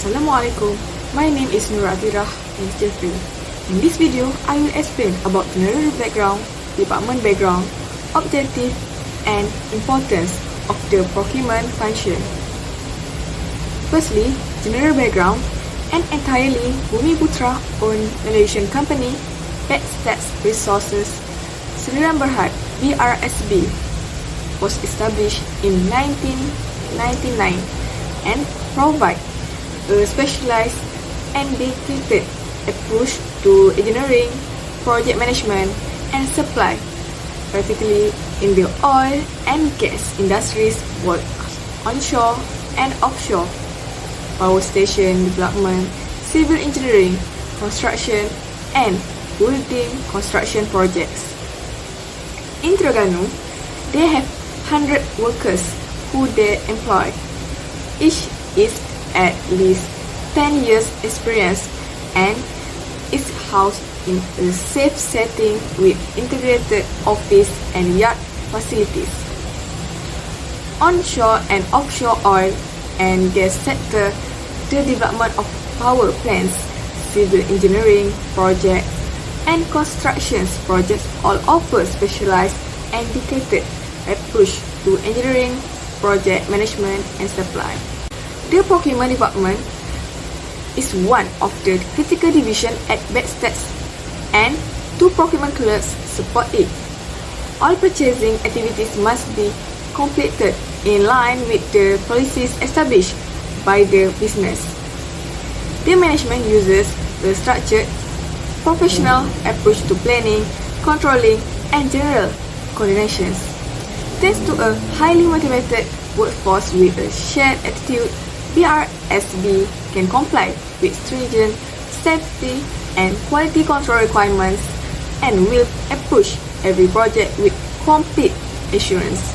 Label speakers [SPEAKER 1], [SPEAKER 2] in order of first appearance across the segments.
[SPEAKER 1] Assalamualaikum, my name is Nuratirah Jeffrey. In this video, I will explain about general background, department background, objective, and importance of the procurement function. Firstly, general background. An entirely Bumiputra-owned Malaysian company, Backstats Resources Sdn Bhd (BRSB), was established in 1999 and provide a specialized and dedicated approach to engineering, project management, and supply, particularly in the oil and gas industries, both onshore and offshore, power station development, civil engineering, construction, and building construction projects. In Terengganu, they have 100 workers who they employ. Each is at least 10 years experience and is housed in a safe setting with integrated office and yard facilities. Onshore and offshore oil and gas sector, the development of power plants, civil engineering projects, and construction projects all offer specialized and dedicated approach to engineering, project management, and supply. The procurement department is one of the critical divisions at Backstats, and 2 procurement clerks support it. All purchasing activities must be completed in line with the policies established by the business. The management uses a structured, professional approach to planning, controlling, and general coordinations. Thanks to a highly motivated workforce with a shared attitude, BRSB can comply with stringent safety and quality control requirements and will approach every project with complete assurance.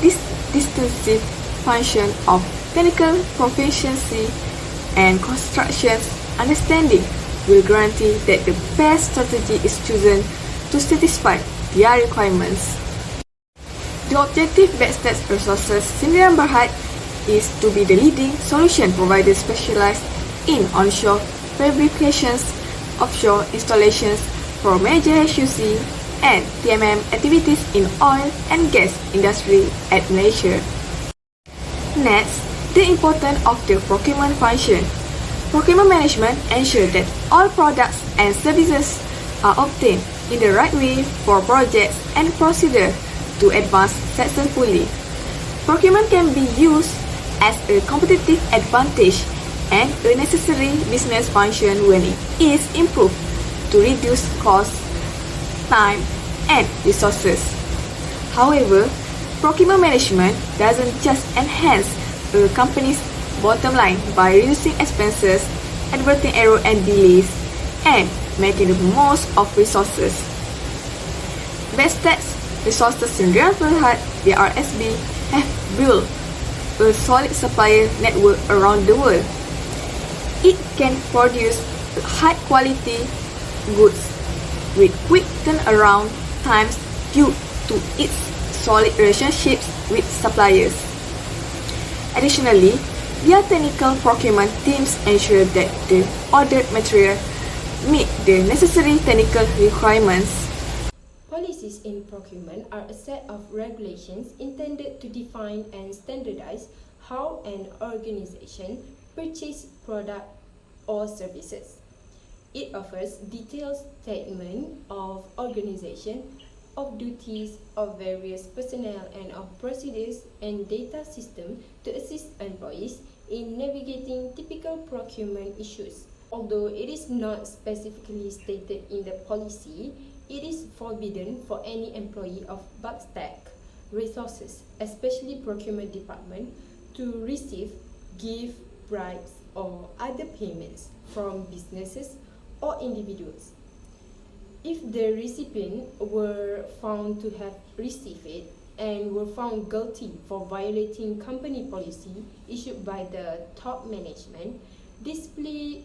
[SPEAKER 1] This distinctive function of technical proficiency and construction understanding will guarantee that the best strategy is chosen to satisfy their requirements. The objective Backstats Resources Sdn Bhd is to be the leading solution provider specialized in onshore fabrications, offshore installations for major HUC and TMM activities in oil and gas industry at Malaysia. Next, the importance of the procurement function. Procurement management ensures that all products and services are obtained in the right way for projects and procedure to advance successfully. Procurement can be used as a competitive advantage and a necessary business function when it is improved to reduce costs, time, and resources. However, procurement management doesn't just enhance a company's bottom line by reducing expenses, averting error and delays, and making the most of resources. Backstats Resources Sdn Bhd (BRSB) have built a solid supplier network around the world. It can produce high quality goods with quick turnaround times due to its solid relationships with suppliers. Additionally, their technical procurement teams ensure that the ordered material meet the necessary technical requirements.
[SPEAKER 2] Policies in procurement are a set of regulations intended to define and standardize how an organization purchases products or services. It offers detailed statement of organization, of duties, of various personnel, and of procedures and data systems to assist employees in navigating typical procurement issues. Although it is not specifically stated in the policy, it is forbidden for any employee of Backstats Resources, especially procurement department, to receive, give, bribes, or other payments from businesses or individuals. If the recipient were found to have received it and were found guilty for violating company policy issued by the top management, disciplinary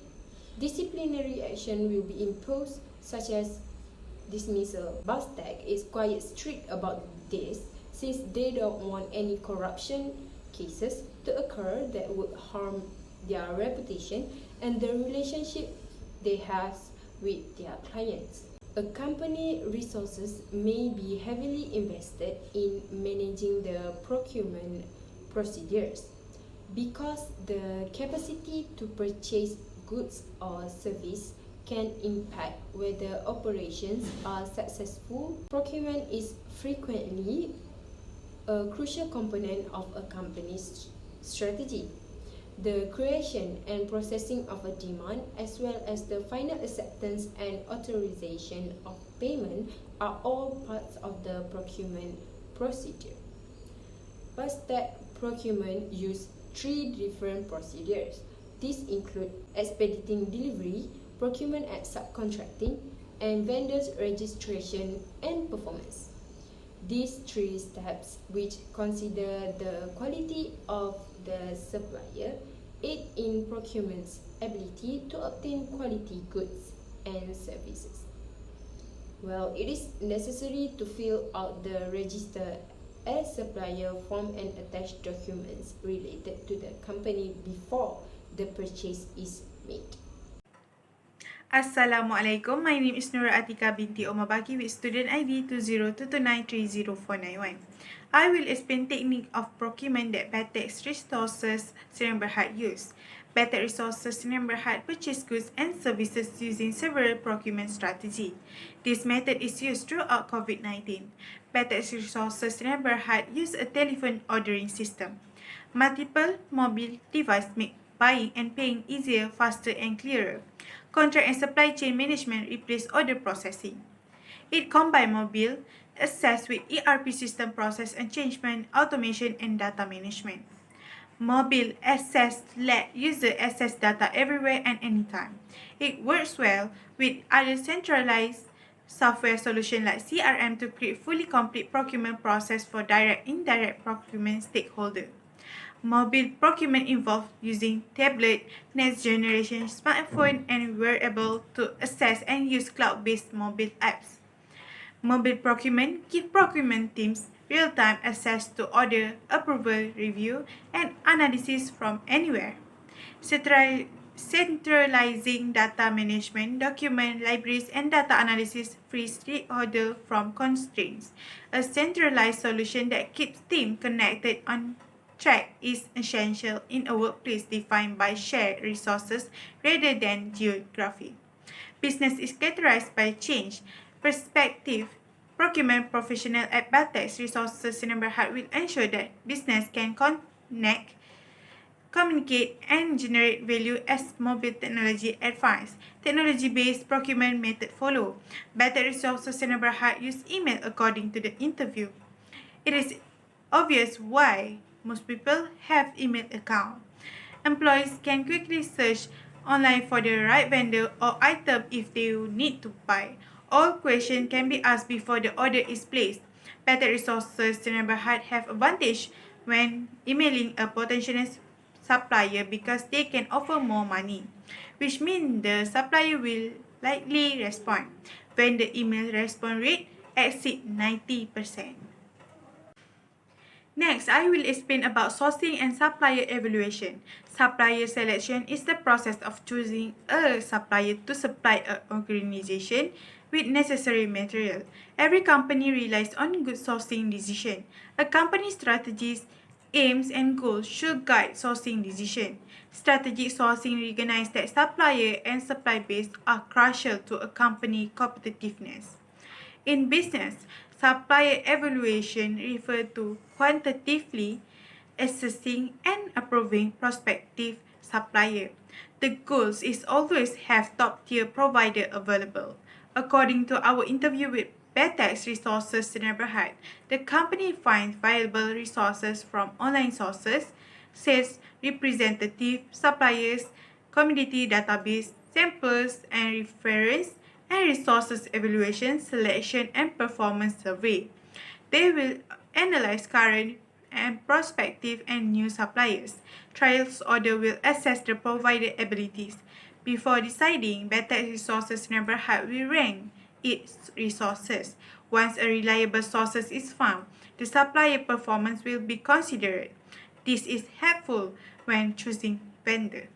[SPEAKER 2] action will be imposed, such as dismissal. Backstats is quite strict about this, since they don't want any corruption cases to occur that would harm their reputation, and the relationship they have with their clients. A company resources may be heavily invested in managing the procurement procedures because the capacity to purchase goods or service can impact whether operations are successful. Procurement is frequently a crucial component of a company's strategy. The creation and processing of a demand, as well as the final acceptance and authorization of payment, are all parts of the procurement procedure. But procurement use three different procedures. These include expediting delivery, procurement and subcontracting, and vendors registration and performance. These three steps, which consider the quality of the supplier, aid in procurement's ability to obtain quality goods and services. Well, it is necessary to fill out the register as supplier form and attach documents related to the company before the purchase is made.
[SPEAKER 3] Assalamualaikum. My name is Nura Atika binti Omar Baki with student ID 2022930491. I will explain technique of procurement that Batex Resources Sdn Bhd use. Batex Resources Sdn Bhd purchase goods and services using several procurement strategy. This method is used throughout COVID-19. Batex Resources Sdn Bhd use a telephone ordering system. Multiple mobile devices make buying and paying easier, faster and clearer. Contract and supply chain management replace order processing. It combines mobile access with ERP system process engagement, automation and data management. Mobile access let user access data everywhere and anytime. It works well with other centralized software solutions like CRM to create fully complete procurement process for direct and indirect procurement stakeholders. Mobile procurement involves using tablet, next generation smartphone and wearable to access and use cloud-based mobile apps. Mobile procurement gives procurement teams real-time access to order, approval, review, and analysis from anywhere. Centralizing data management, document libraries, and data analysis frees stakeholders from constraints. A centralized solution that keeps teams connected on track is essential in a workplace defined by shared resources rather than geography. Business is characterized by change, perspective. Procurement professional at Batex Resources Sdn Bhd will ensure that business can connect, communicate, and generate value as mobile technology advances. Technology-based procurement method follow. Batex Resources Sdn Bhd use email according to the interview. It is obvious why most people have email account. Employees can quickly search online for the right vendor or item if they need to buy. All questions can be asked before the order is placed. Batex Resources Sdn Bhd have advantage when emailing a potential supplier because they can offer more money, which means the supplier will likely respond when the email response rate exceeds 90%. Next, I will explain about sourcing and supplier evaluation. Supplier selection is the process of choosing a supplier to supply an organization with necessary material. Every company relies on good sourcing decision. A company's strategies, aims, and goals should guide sourcing decision. Strategic sourcing recognizes that supplier and supply base are crucial to a company's competitiveness. In business, supplier evaluation refers to quantitatively assessing and approving prospective supplier. The goal is always have top-tier provider available. According to our interview with Batex Resources Sdn Bhd, the company finds viable resources from online sources, sales representative, suppliers, community database, samples and reference, and resources evaluation, selection, and performance survey. They will analyze current and prospective and new suppliers. Trials order will assess the provider abilities. Before deciding, Batex Resources Sdn Bhd will rank its resources. Once a reliable source is found, the supplier performance will be considered. This is helpful when choosing vendor.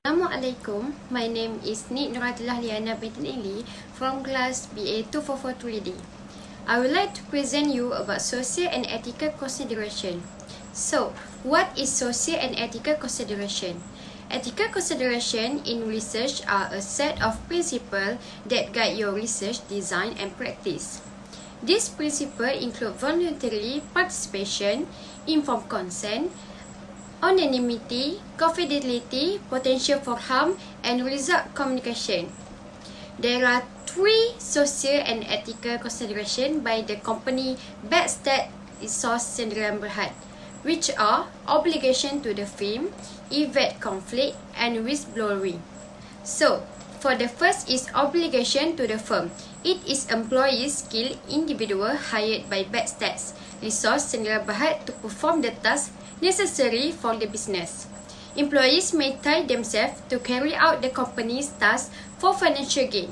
[SPEAKER 4] Assalamualaikum, my name is Nik Nuratullah Liana binti Ili from class BA2443D. I would like to present you about social and ethical consideration. So, what is social and ethical consideration? Ethical consideration in research are a set of principles that guide your research, design and practice. These principles include voluntary participation, informed consent, anonymity, confidentiality, potential for harm, and result communication. There are 3 social and ethical considerations by the company Backstat Resource Sdn Bhd, which are obligation to the firm, evade conflict, and whistleblowing. So, for the first is obligation to the firm. It is employees skilled individual hired by Backstat Resource Sdn Bhd to perform the task necessary for the business. Employees may tie themselves to carry out the company's tasks for financial gain.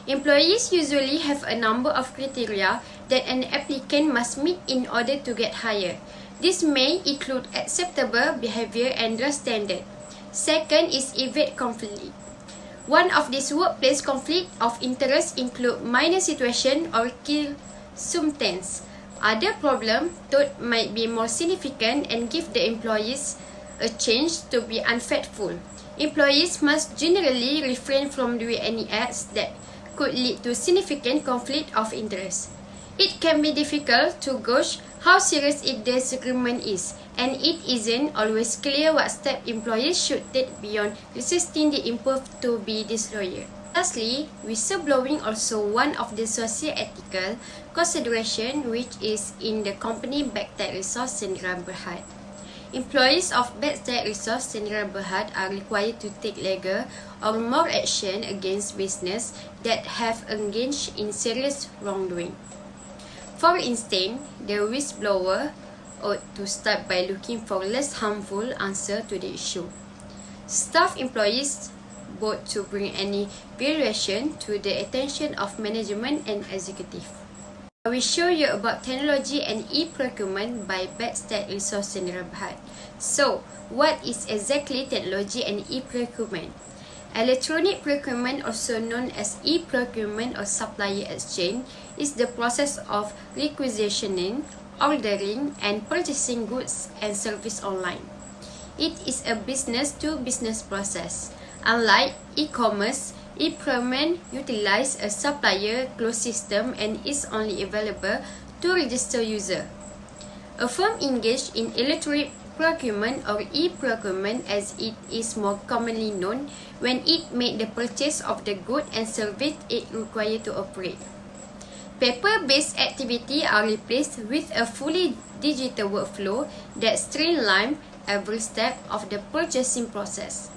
[SPEAKER 4] Employees usually have a number of criteria that an applicant must meet in order to get hired. This may include acceptable behavior and dress standard. Second is evade conflict. One of these workplace conflict of interest include minor situation or kill substance. Other problems thought might be more significant and give the employees a chance to be unfaithful. Employees must generally refrain from doing any acts that could lead to significant conflict of interest. It can be difficult to gauge how serious a disagreement is, and it isn't always clear what step employees should take beyond resisting the impulse to be disloyal. Lastly, whistleblowing also one of the socio-ethical consideration which is in the company Backstat Resource Sdn Bhd. Employees of Backstat Resource Sdn Bhd are required to take legal or more action against business that have engaged in serious wrongdoing. For instance, the whistleblower ought to start by looking for less harmful answer to the issue. Staff employees both to bring any variation to the attention of management and executive. I will show you about technology and e-procurement by Backstat Resource Sdn Bhd. So, what is exactly technology and e-procurement? Electronic procurement, also known as e-procurement or supplier exchange, is the process of requisitioning, ordering, and purchasing goods and services online. It is a business-to-business process. Unlike e-commerce, e-procurement utilizes a supplier closed system and is only available to registered user. A firm engaged in electronic procurement or e-procurement, as it is more commonly known, when it made the purchase of the good and service it required to operate. Paper-based activities are replaced with a fully digital workflow that streamlines every step of the purchasing process.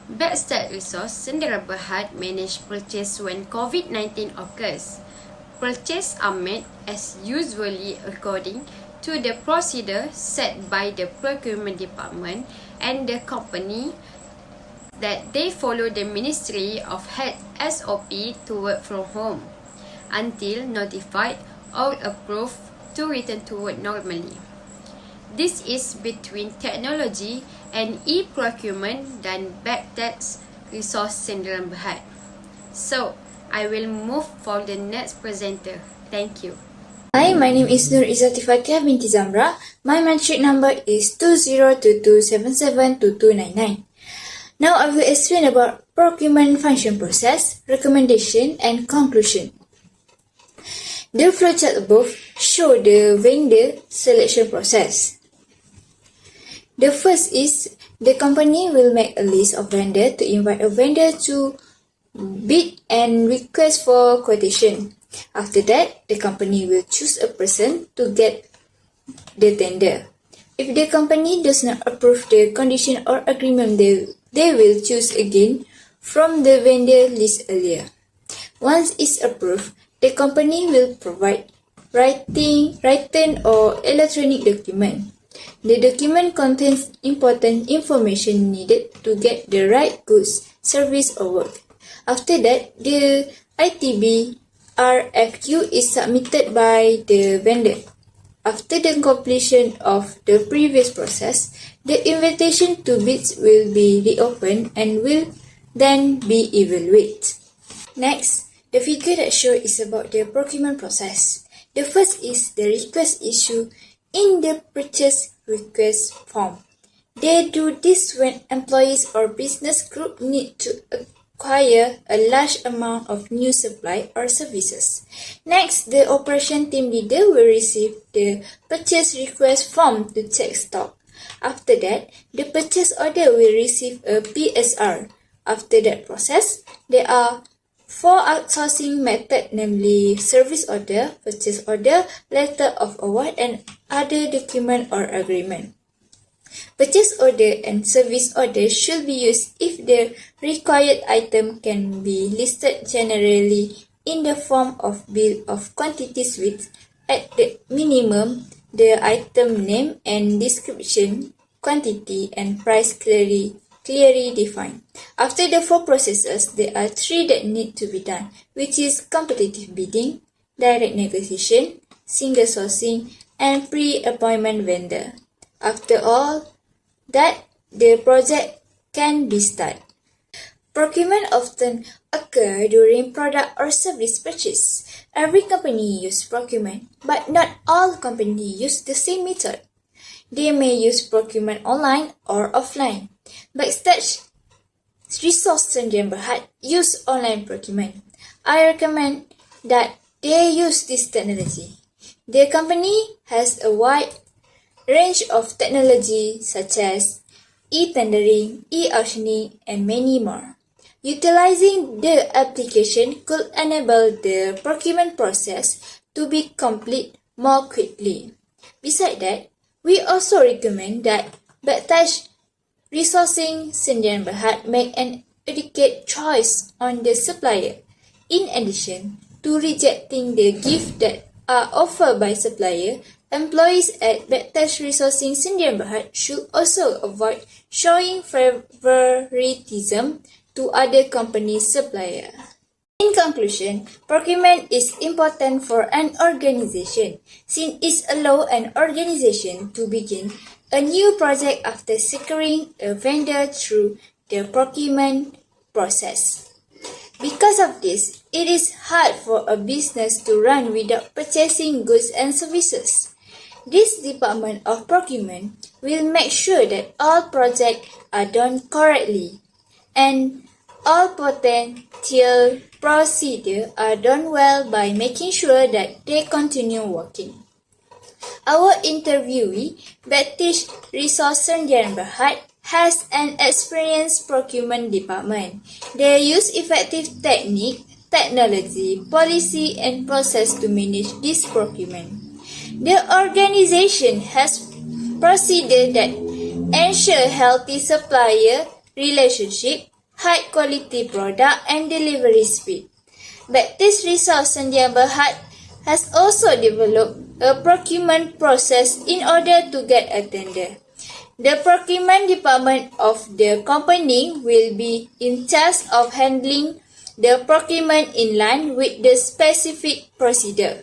[SPEAKER 4] Backstat Resource Sdn Bhd manage purchase when COVID-19 occurs. Purchases are made as usually according to the procedure set by the procurement department and the company that they follow the Ministry of Health SOP to work from home until notified or approved to return to work normally. This is between technology and e-procurement than Backstat Resource Sdn Bhd. So, I will move for the next presenter. Thank you.
[SPEAKER 5] Hi, my name is Nur Izzati Fatia binti Zamra. My matric number is 2022772299. Now I will explain about procurement function process, recommendation and conclusion. The flowchart above show the vendor selection process. The first is the company will make a list of vendors to invite a vendor to bid and request for quotation. After that, the company will choose a person to get the tender. If the company does not approve the condition or agreement, they will choose again from the vendor list earlier. Once it's approved, the company will provide written or electronic document. The document contains important information needed to get the right goods, service or work. After that, the ITB RFQ is submitted by the vendor. After the completion of the previous process, the invitation to bids will be reopened and will then be evaluated. Next, the figure that shows is about the procurement process. The first is the request issue in the purchase request form. They do this when employees or business group need to acquire a large amount of new supply or services. Next, the operation team leader will receive the purchase request form to check stock. After that, the purchase order will receive a PSR. After that process, there are 4 outsourcing methods, namely service order, purchase order, letter of award, and other document or agreement. Purchase order and service order should be used if the required item can be listed generally in the form of bill of quantities with, at the minimum, the item name and description, quantity, and price clearly defined. After the 4 processes, there are 3 that need to be done, which is competitive bidding, direct negotiation, single sourcing, and pre-appointment vendor. After all that, the project can be started. Procurement often occurs during product or service purchase. Every company uses procurement, but not all companies use the same method. They may use procurement online or offline. Backstage Resource Sdn Bhd use online procurement. I recommend that they use this technology. The company has a wide range of technology such as e-tendering, e-auctioning, and many more. Utilizing the application could enable the procurement process to be complete more quickly. Besides that, we also recommend that Backstage Resourcing Sdn Bhd make an educated choice on the supplier. In addition to rejecting the gifts that are offered by supplier, employees at Backstage Resourcing Sdn Bhd should also avoid showing favoritism to other companies' supplier. In conclusion, procurement is important for an organization since it allows an organization to begin a new project after securing a vendor through the procurement process. Because of this, it is hard for a business to run without purchasing goods and services. This Department of Procurement will make sure that all projects are done correctly and all potential procedures are done well by making sure that they continue working. Our interviewee, Backstage Resource Sdn Bhd, has an experienced procurement department. They use effective technique, technology, policy, and process to manage this procurement. The organization has procedures that ensure healthy supplier relationship, high quality product, and delivery speed. Backstage Resource Sdn Bhd has also developed a procurement process in order to get a tender. The procurement department of the company will be in charge of handling the procurement in line with the specific procedure.